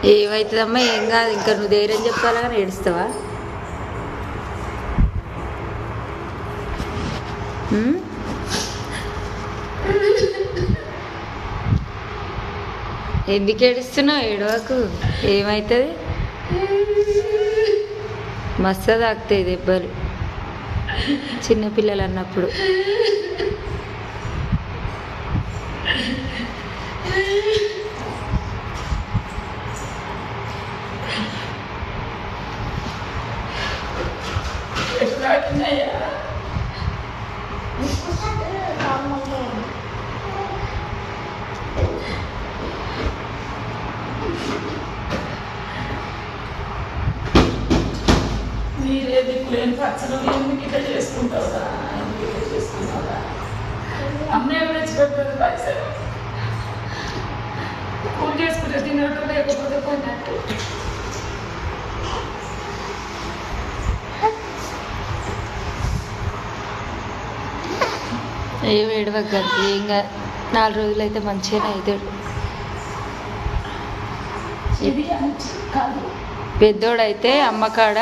ఏమవుతుందమ్మా? ఏం కాదు, ఇంకా నువ్వు ధైర్యం చెప్పాలా కానీ ఏడుస్తావా? ఎందుకు ఏడుస్తున్నావు? ఏడవకు, ఏమవుతుంది? మస్తు తాకుతాయి దెబ్బలు చిన్నపిల్లలు అన్నప్పుడు. మీరేది లేని పచ్చలు ఎందుకు ఇట్లా చేసుకుంటావురా? ఎందుకు ఇట్లా చేసుకున్నావురా? అమ్మాయి విడిచిపెట్టదు పైసలు పూజ చేసుకుంటే తినట్టు లేకపోతే కొన్నట్టు. ఏం ఏడవద్దు, ఇంకా 4 రోజులు అయితే మంచిగానే అవుతాడు. పెద్దోడైతే అమ్మకాడ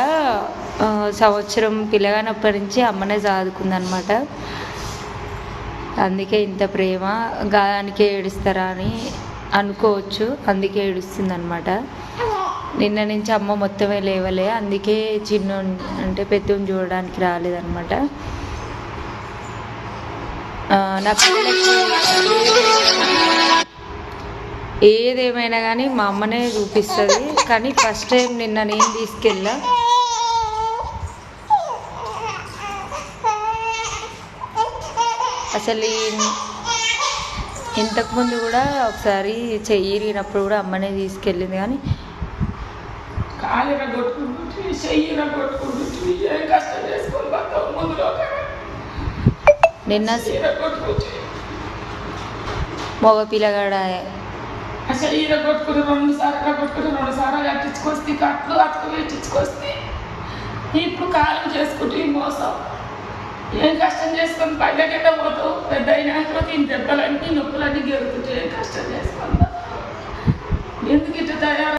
సంవత్సరం పిల్లగానప్పటి నుంచి అమ్మనే చదువుకుందనమాట. అందుకే ఇంత ప్రేమ. గాయానికే ఏడుస్తారా అని అనుకోవచ్చు, అందుకే ఏడుస్తుంది అనమాట. నిన్న నుంచి అమ్మ మొత్తమే లేవలే, అందుకే చిన్న అంటే పెద్దోని చూడడానికి రాలేదన్నమాట. నా పిల్లలకి ఏదేమైనా కానీ మా అమ్మనే చూపిస్తుంది. కానీ ఫస్ట్ టైం నిన్న నేను తీసుకెళ్ళా. అసలు ఇంతకుముందు కూడా ఒకసారి చెయ్యి ఇరిగినప్పుడు కూడా అమ్మనే తీసుకెళ్ళింది. కానీ నిన్న మగ పిల్లగాడ శరీర కొట్టుకుని 2 సార్లు కొట్టుకుని 2 సార్లు కట్టించుకొస్తే కట్లు అతుకు పెట్టించుకొస్తే ఇప్పుడు కాలం చేసుకుంటే మోసం. ఏం కష్టం చేసుకొని పల్లెకెట్ట పోతావు? పెద్ద అయినాక ఈ దెబ్బలన్నీ నొప్పులన్నీ గెలుతుంటే ఏం కష్టం చేసుకుంటా? ఎందుకు ఇట్లా తయారు?